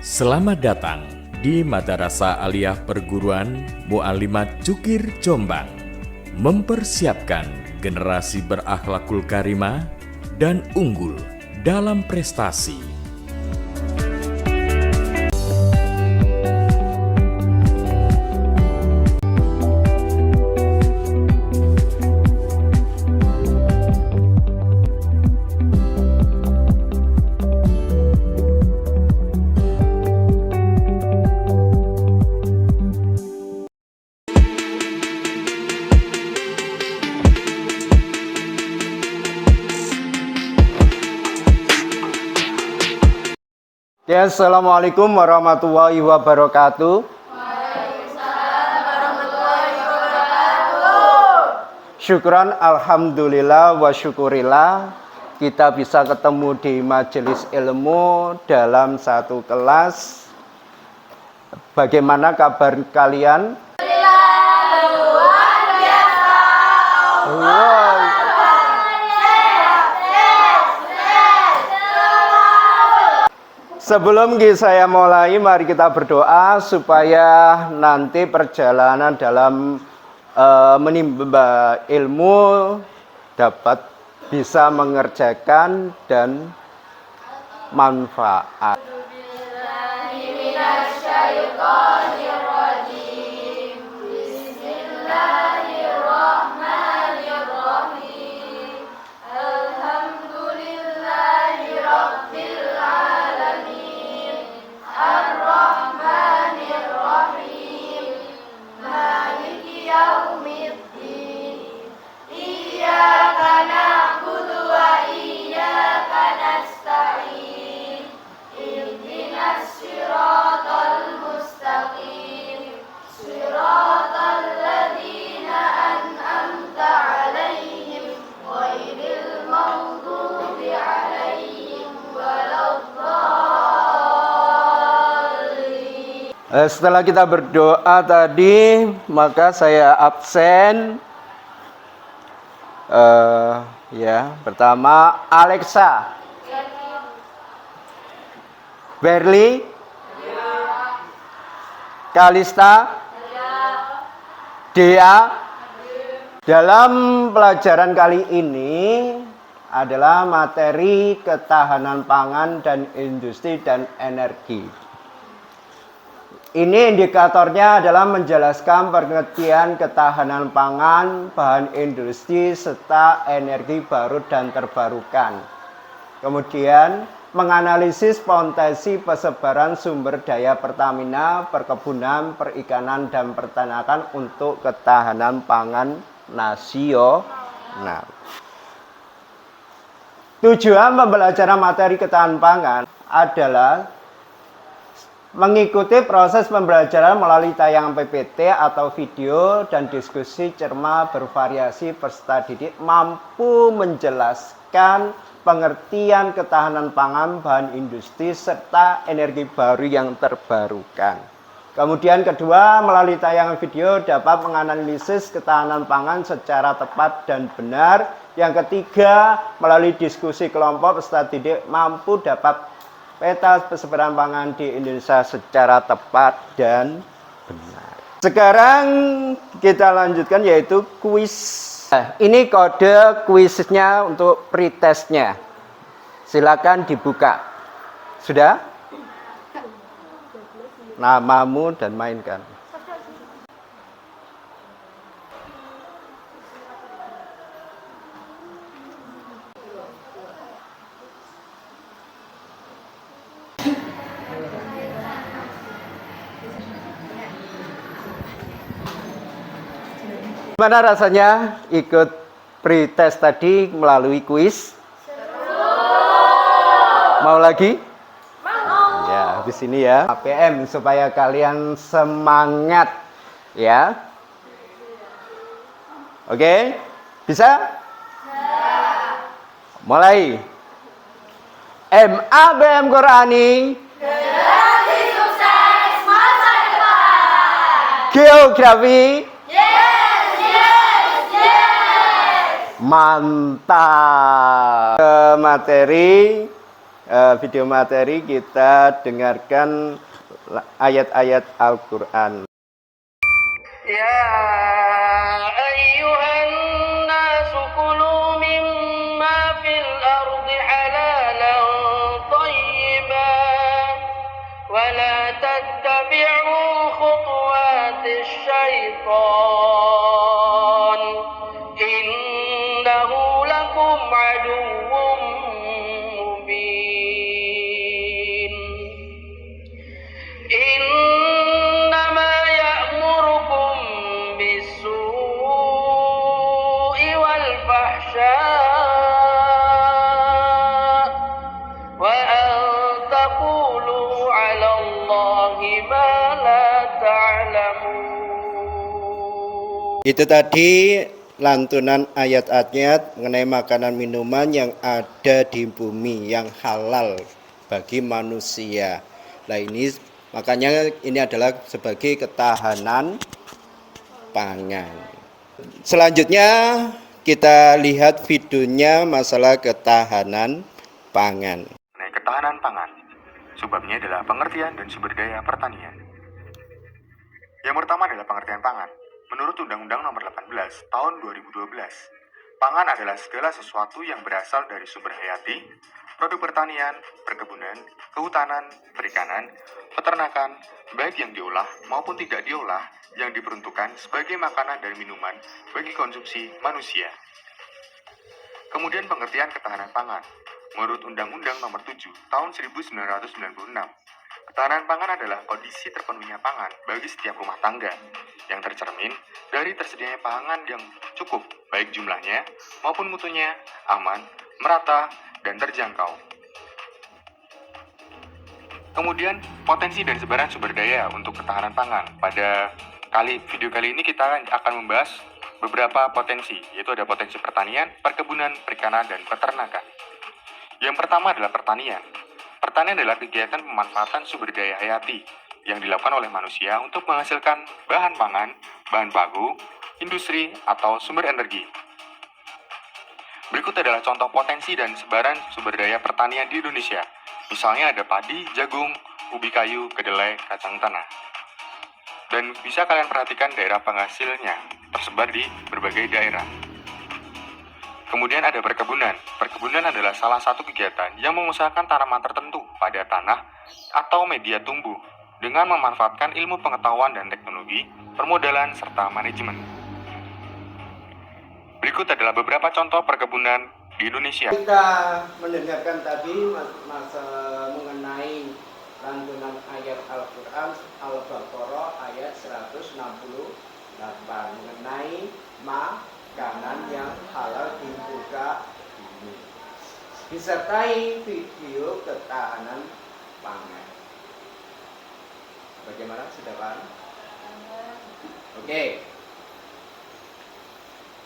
Selamat datang di Madrasah Aliyah Perguruan Mu'allimat Cukir Jombang, mempersiapkan generasi berakhlakul karimah dan unggul dalam prestasi. Ya, assalamualaikum warahmatullahi wabarakatuh. Syukran, alhamdulillah wa syukurillah, kita bisa ketemu di majelis ilmu dalam satu kelas. Bagaimana kabar kalian? Luar biasa. Wow. Sebelum saya mulai, mari kita berdoa supaya nanti perjalanan dalam menimba ilmu dapat bisa mengerjakan dan manfaat. Setelah kita berdoa tadi, maka saya absen. Pertama Alexa, Berli, Kalista, Dea. Dalam pelajaran kali ini adalah materi ketahanan pangan dan industri dan energi. Ini indikatornya adalah menjelaskan pengertian ketahanan pangan, bahan industri, serta energi baru dan terbarukan. Kemudian, menganalisis potensi persebaran sumber daya Pertamina, perkebunan, perikanan, dan peternakan untuk ketahanan pangan nasional. Tujuan pembelajaran materi ketahanan pangan adalah mengikuti proses pembelajaran melalui tayangan PPT atau video dan diskusi cermat bervariasi peserta didik mampu menjelaskan pengertian ketahanan pangan, bahan industri, serta energi baru yang terbarukan. Kemudian kedua, melalui tayangan video dapat menganalisis ketahanan pangan secara tepat dan benar. Yang ketiga, melalui diskusi kelompok peserta didik mampu dapat peta persebaran pangan di Indonesia secara tepat dan benar. Sekarang kita lanjutkan yaitu kuis. Ini kode kuisnya untuk pretestnya. Silakan dibuka. Sudah? Namamu dan mainkan. Gimana rasanya ikut pretest tadi melalui kuis? Mau lagi? Mau. Ya, habis ini ya. APM supaya kalian semangat ya. Oke? Bisa? Mulai. MABM Qurani. Generasi sukses masa depan. Geografi. Yes. Mantap. Materi video materi kita dengarkan ayat-ayat Al-Quran. يا أيها الناس كلوا مما في الأرض حلالا طيبا ولا تتبعوا خطوات الشيطان إنه لكم عدو مبين إنما يأمركم بالسوء والفحشاء وأن تقولوا على الله ما لا تعلمون. Itu tadi lantunan ayat-ayat mengenai makanan minuman yang ada di bumi yang halal bagi manusia. Nah ini makanya ini adalah sebagai ketahanan pangan. Selanjutnya kita lihat videonya masalah ketahanan pangan. Mengenai ketahanan pangan, sebabnya adalah pengertian dan sumber daya pertanian. Yang pertama adalah pengertian pangan. Menurut Undang-Undang Nomor 18 Tahun 2012, pangan adalah segala sesuatu yang berasal dari sumber hayati, produk pertanian, perkebunan, kehutanan, perikanan, peternakan, baik yang diolah maupun tidak diolah, yang diperuntukkan sebagai makanan dan minuman bagi konsumsi manusia. Kemudian pengertian ketahanan pangan. Menurut Undang-Undang Nomor 7 Tahun 1996, ketahanan pangan adalah kondisi terpenuhnya pangan bagi setiap rumah tangga yang tercermin dari tersedianya pangan yang cukup, baik jumlahnya maupun mutunya, aman, merata, dan terjangkau. Kemudian, potensi dan sebaran sumber daya untuk ketahanan pangan. Pada video kali ini kita akan membahas beberapa potensi, yaitu ada potensi pertanian, perkebunan, perikanan, dan peternakan. Yang pertama adalah pertanian. Pertanian adalah kegiatan pemanfaatan sumber daya hayati yang dilakukan oleh manusia untuk menghasilkan bahan pangan, bahan baku, industri, atau sumber energi. Berikut adalah contoh potensi dan sebaran sumber daya pertanian di Indonesia. Misalnya ada padi, jagung, ubi kayu, kedelai, kacang tanah. Dan bisa kalian perhatikan daerah penghasilnya tersebar di berbagai daerah. Kemudian ada perkebunan. Perkebunan adalah salah satu kegiatan yang mengusahakan tanaman tertentu pada tanah atau media tumbuh dengan memanfaatkan ilmu pengetahuan dan teknologi, permodalan, serta manajemen. Berikut adalah beberapa contoh perkebunan di Indonesia. Kita mendengarkan tadi masa mengenai lantunan ayat Al-Quran Al-Baqarah ayat 168 mengenai makanan yang halal di muka bumi, disertai video ketahanan pangan. Bagaimana, sudah paham? Oke.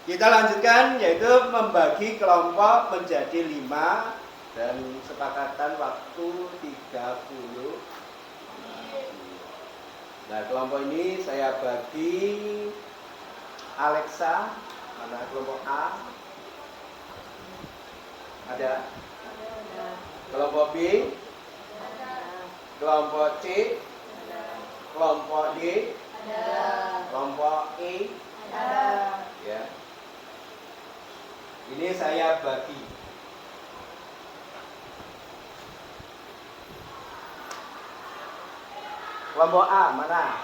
Kita lanjutkan, yaitu membagi kelompok menjadi 5 dan sepakatan waktu 30. Nah, kelompok ini saya bagi Alexa, mana kelompok A? Ada? Kelompok B? Kelompok C? Kelompok D? Kelompok E? Ya. Ini saya bagi. Kelompok A mana?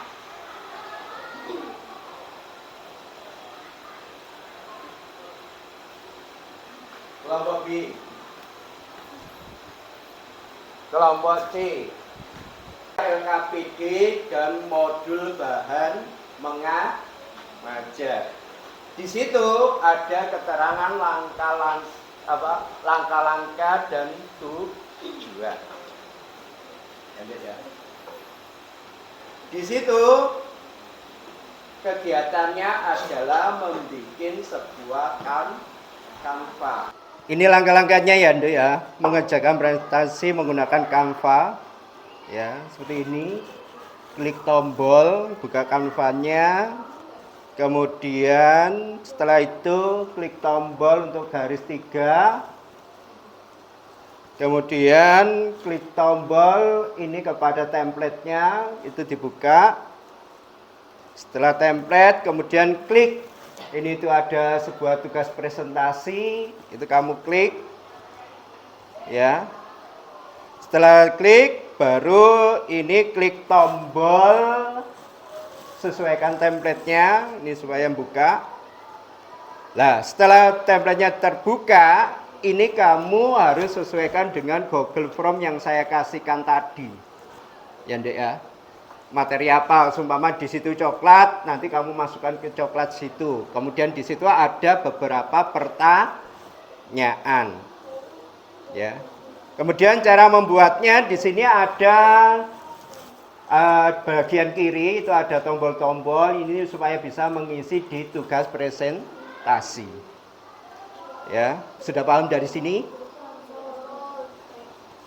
Kelompok B. Kelompok C. LKPD dan modul bahan mengajar. Di situ ada keterangan langkah-langkah dan tujuan. Ya. Di situ kegiatannya adalah membuat sebuah Canva. Ini langkah-langkahnya ya, Ndo ya. Mengerjakan presentasi menggunakan Canva. Ya, seperti ini. Klik tombol, buka Canva-nya. Kemudian setelah itu klik tombol untuk garis 3. Kemudian klik tombol ini kepada templatenya, itu dibuka. Setelah template, kemudian klik. Ini itu ada sebuah tugas presentasi, itu kamu klik. Ya. Setelah klik, baru ini klik tombol sesuaikan templatenya, ini supaya buka. Nah, setelah templatenya terbuka, ini kamu harus sesuaikan dengan Google Form yang saya kasihkan tadi. Ya, Ndek ya. Materi apa? Sumpama di situ coklat, nanti kamu masukkan ke coklat situ. Kemudian di situ ada beberapa pertanyaan. Ya. Kemudian cara membuatnya di sini ada bagian kiri itu ada tombol-tombol ini supaya bisa mengisi di tugas presentasi. Ya, sudah paham dari sini?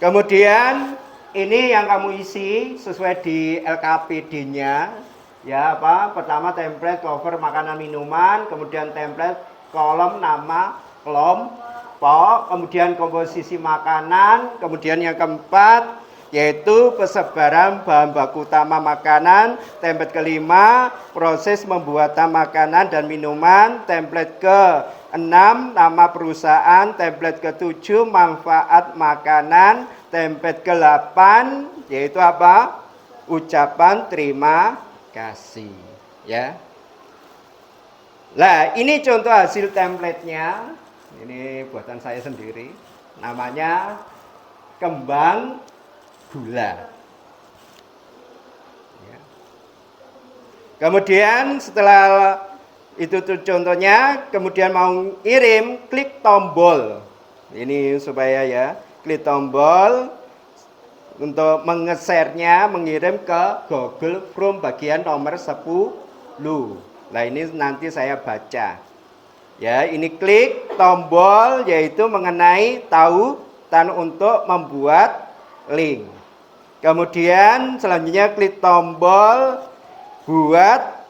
Kemudian ini yang kamu isi sesuai di LKPD-nya. Ya, apa? Pertama template cover makanan minuman, kemudian template kolom nama kelompok, kemudian komposisi makanan, kemudian yang keempat yaitu persebaran bahan baku utama makanan, template kelima proses pembuatan makanan dan minuman, template ke-6 nama perusahaan, template ke-7 manfaat makanan, template ke-8 yaitu apa? Ucapan terima kasih, ya. Nah, ini contoh hasil templatenya. Ini buatan saya sendiri. Namanya kembang gula. Ya. Kemudian setelah itu tuh contohnya, kemudian mau kirim, klik tombol. Ini supaya ya, klik tombol untuk mengesernya, mengirim ke Google Form bagian nomor 10. Nah, ini nanti saya baca. Ya, ini klik tombol yaitu mengenai tautan untuk membuat link. Kemudian selanjutnya klik tombol buat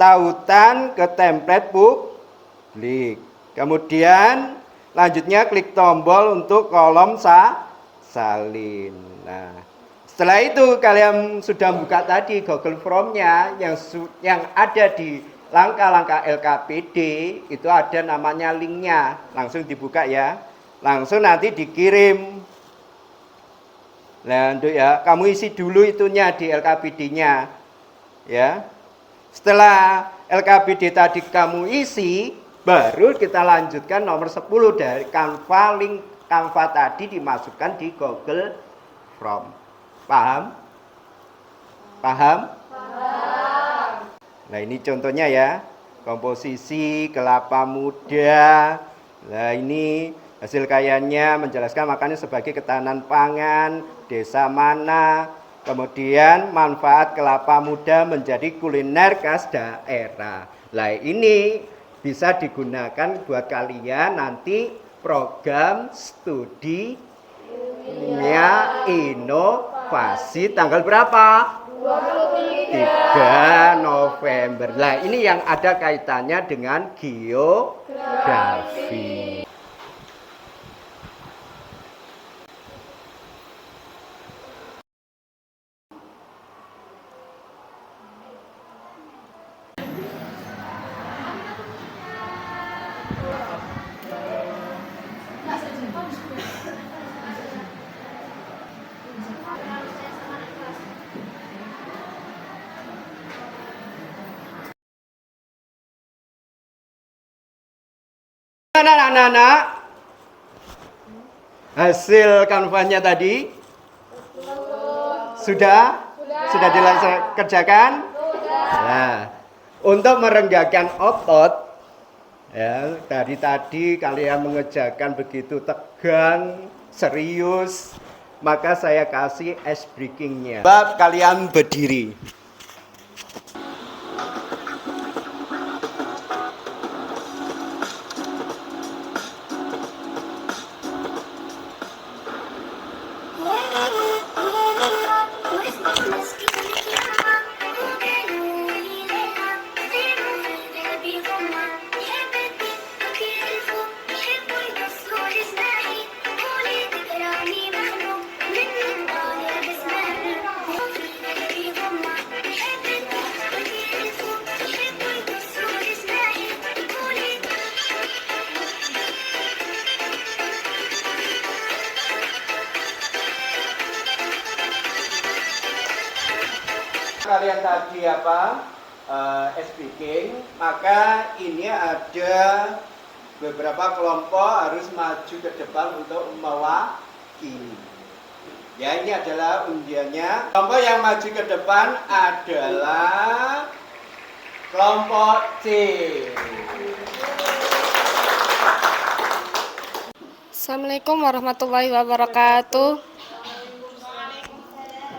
tautan ke template publik. Kemudian lanjutnya klik tombol untuk kolom salin. Nah, setelah itu kalian sudah buka tadi Google Form-nya yang ada di langkah-langkah LKPD, itu ada namanya linknya. Langsung dibuka ya. Langsung nanti dikirim. Nah, ya, kamu isi dulu itunya di LKPD-nya. Ya. Setelah LKPD tadi kamu isi, baru kita lanjutkan nomor 10 dari Canva, link Canva tadi dimasukkan di Google Form. Paham? Paham? Paham. Nah, ini contohnya ya. Komposisi kelapa muda. Nah, ini hasil karyanya menjelaskan makannya sebagai ketahanan pangan, desa mana, kemudian manfaat kelapa muda menjadi kuliner khas daerah. Nah, ini bisa digunakan buat kalian nanti program studi inovasi tanggal berapa? 3 November. Nah, ini yang ada kaitannya dengan geografi. Anak-anak, hasil kanvanya tadi sudah dikerjakan. Nah, untuk merenggangkan otot, ya, dari tadi kalian mengerjakan begitu tegang, serius, maka saya kasih ice breakingnya. Bab kalian berdiri. Kalian tadi speaking, maka ini ada beberapa kelompok harus maju ke depan untuk mewakili. Ya, ini adalah undiannya. Kelompok yang maju ke depan adalah kelompok C. Assalamualaikum warahmatullahi wabarakatuh.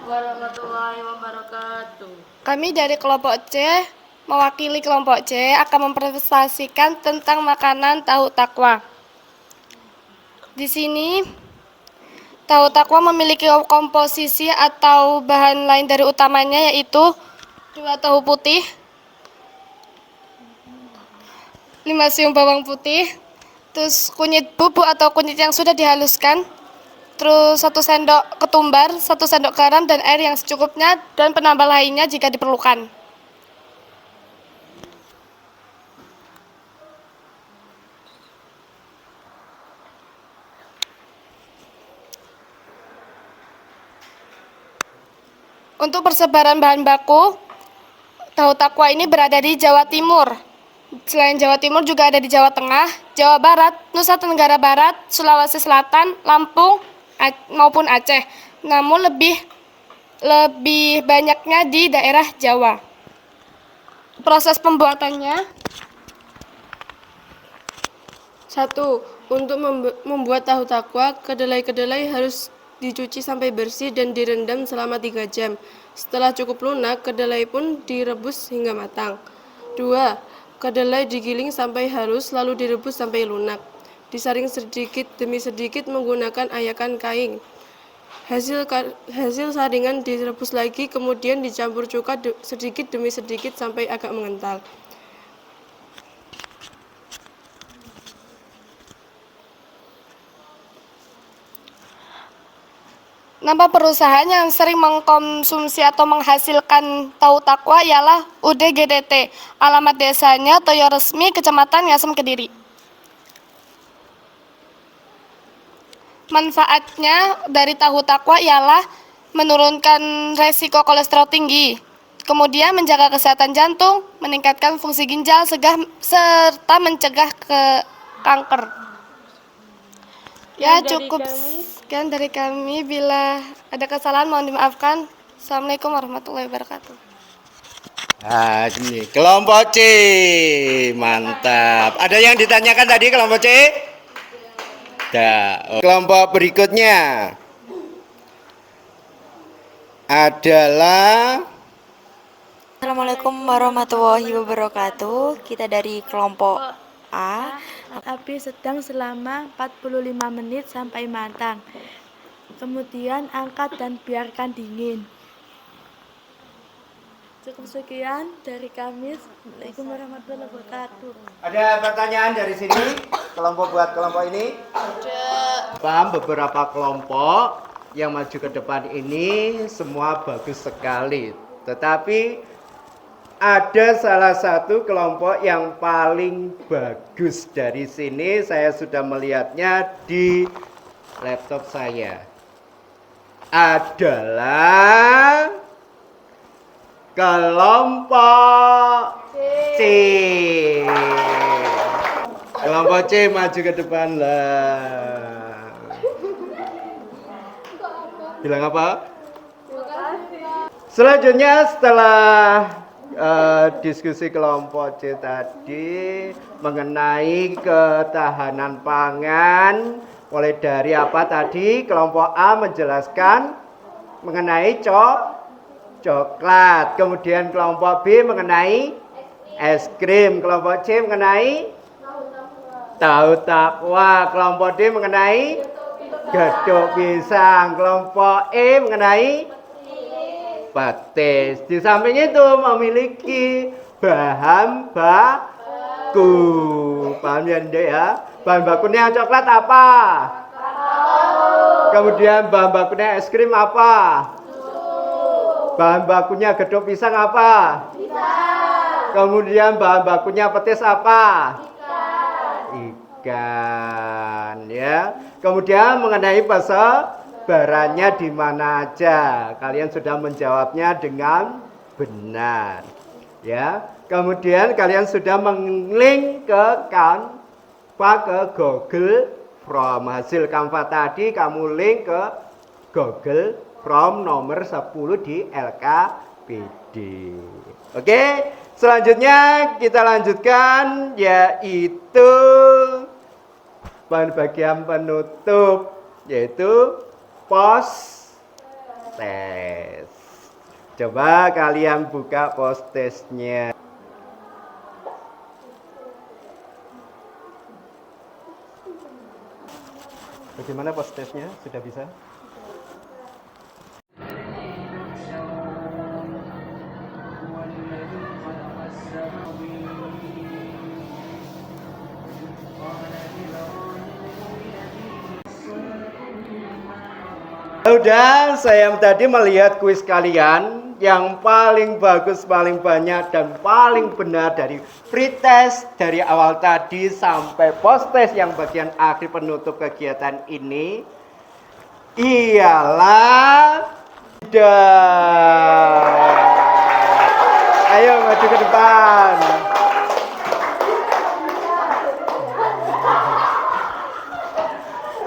Warahmatullahi wabarakatuh. Kami dari kelompok C, mewakili kelompok C, akan mempresentasikan tentang makanan tahu takwa. Di sini, tahu takwa memiliki komposisi atau bahan lain dari utamanya, yaitu 2 tahu putih, 5 siung bawang putih, terus kunyit bubuk atau kunyit yang sudah dihaluskan, terus 1 sendok ketumbar, 1 sendok garam dan air yang secukupnya, dan penambah lainnya jika diperlukan. Untuk persebaran bahan baku, tahu takwa ini berada di Jawa Timur. Selain Jawa Timur juga ada di Jawa Tengah, Jawa Barat, Nusa Tenggara Barat, Sulawesi Selatan, Lampung, maupun Aceh. Namun lebih banyaknya di daerah Jawa. Proses pembuatannya: 1. Untuk membuat tahu takwa, kedelai-kedelai harus dicuci sampai bersih dan direndam selama 3 jam. Setelah cukup lunak, kedelai pun direbus hingga matang. 2. Kedelai digiling sampai halus lalu direbus sampai lunak. Disaring sedikit demi sedikit menggunakan ayakan kain. Hasil saringan direbus lagi, kemudian dicampur cuka sedikit demi sedikit sampai agak mengental. Nama perusahaan yang sering mengkonsumsi atau menghasilkan tahu takwa ialah UDGDT. Alamat desanya Toyo Resmi, Kecamatan Ngasem, Kediri. Manfaatnya dari tahu takwa ialah menurunkan resiko kolesterol tinggi, kemudian menjaga kesehatan jantung, meningkatkan fungsi ginjal, serta mencegah kanker. Ya, cukup sekian dari kami. Bila ada kesalahan mohon dimaafkan. Assalamualaikum warahmatullahi wabarakatuh. Nah, ini kelompok C. Mantap. Ada yang ditanyakan tadi kelompok C? Ada. Kelompok berikutnya adalah Assalamualaikum warahmatullahi wabarakatuh. Kita dari kelompok A. Api sedang selama 45 menit sampai matang. Kemudian angkat dan biarkan dingin. Cukup sekian dari kami. Assalamualaikum warahmatullahi wabarakatuh. Ada pertanyaan dari sini? Kelompok buat kelompok ini? Ada. Paham, beberapa kelompok yang maju ke depan ini semua bagus sekali. Tetapi ada salah satu kelompok yang paling bagus dari sini. Saya sudah melihatnya di laptop saya. Adalah kelompok C. Kelompok C maju ke depan lah. Bilang apa? Selanjutnya setelah diskusi kelompok C tadi mengenai ketahanan pangan, mulai dari apa tadi? Kelompok A menjelaskan mengenai coklat, kemudian kelompok B mengenai es krim, kelompok C mengenai tahu takwa, kelompok D mengenai gedok pisang, kelompok E mengenai petis. Di samping itu memiliki bahan baku. Paham ya, Ndek ya? Bahan bakunya coklat apa? Kemudian bahan bakunya es krim apa? Bahan bakunya gedok pisang apa? Kemudian bahan bakunya petis apa? Ikan, ya. Kemudian mengenai persebarannya di mana aja? Kalian sudah menjawabnya dengan benar. Ya, kemudian kalian sudah menglink ke Canva, ke Google Form. Hasil Canva tadi kamu link ke Google Form nomor 10 di LKPD. Oke, selanjutnya kita lanjutkan, yaitu bagian penutup, yaitu post test. Coba kalian buka post testnya. Bagaimana post testnya? Sudah bisa? Udah, saya tadi melihat kuis kalian yang paling bagus, paling banyak, dan paling benar dari pretest dari awal tadi sampai post test yang bagian akhir penutup kegiatan ini ialah ayo maju ke depan.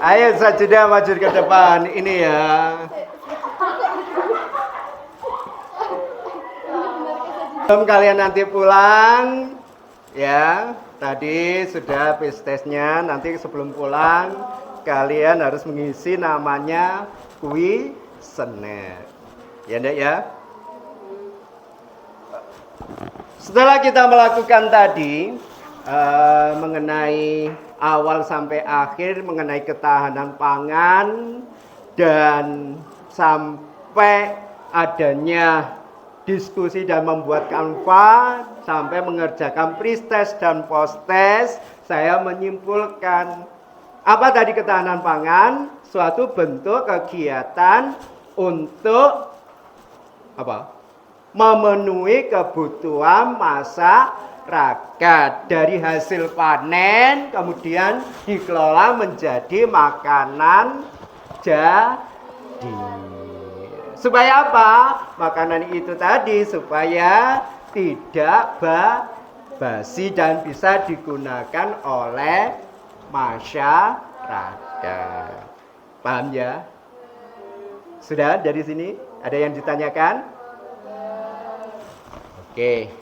Ayo saja maju ke depan ini ya. Sebelum kalian nanti pulang, ya, tadi sudah testnya. Nanti sebelum pulang, kalian harus mengisi namanya kuesioner. Ya, Ndek ya. Setelah kita melakukan tadi mengenai awal sampai akhir, mengenai ketahanan pangan, dan sampai adanya diskusi dan membuat Canva, sampai mengerjakan pre-test dan post-test, saya menyimpulkan apa tadi ketahanan pangan, suatu bentuk kegiatan untuk apa? Memenuhi kebutuhan masyarakat dari hasil panen, kemudian dikelola menjadi makanan jadi. Supaya apa? Makanan itu tadi supaya tidak basi dan bisa digunakan oleh masyarakat. Paham ya? Sudah dari sini? Ada yang ditanyakan? Oke.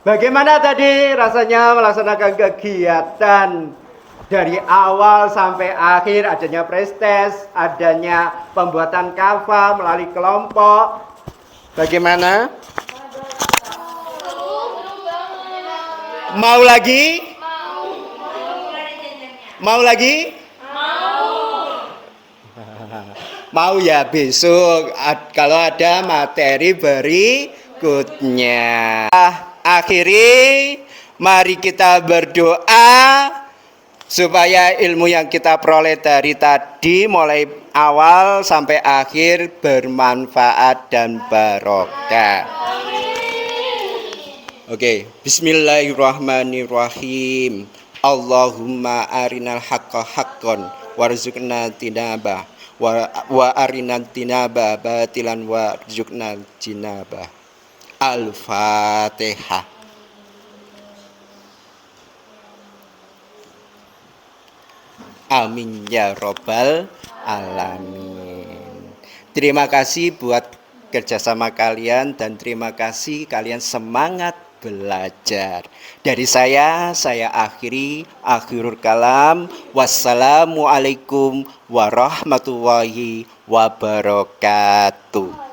Bagaimana tadi rasanya melaksanakan kegiatan dari awal sampai akhir, adanya pretest, adanya pembuatan Canva melalui kelompok. Bagaimana? Mau lagi? Mau lagi? Mau ya, besok kalau ada materi berikutnya. Akhiri, mari kita berdoa supaya ilmu yang kita peroleh dari tadi mulai awal sampai akhir bermanfaat dan barokah. Oke, bismillahirrahmanirrahim. Allahumma arinal haqqa haqqan warzuqna tinabah wa arinal tinabah batilan warzuqna jinabah. Al-Fatihah. Amin ya robbal alamin. Terima kasih buat kerjasama kalian dan terima kasih kalian semangat belajar. Dari saya akhirul kalam. Wassalamualaikum warahmatullahi wabarakatuh.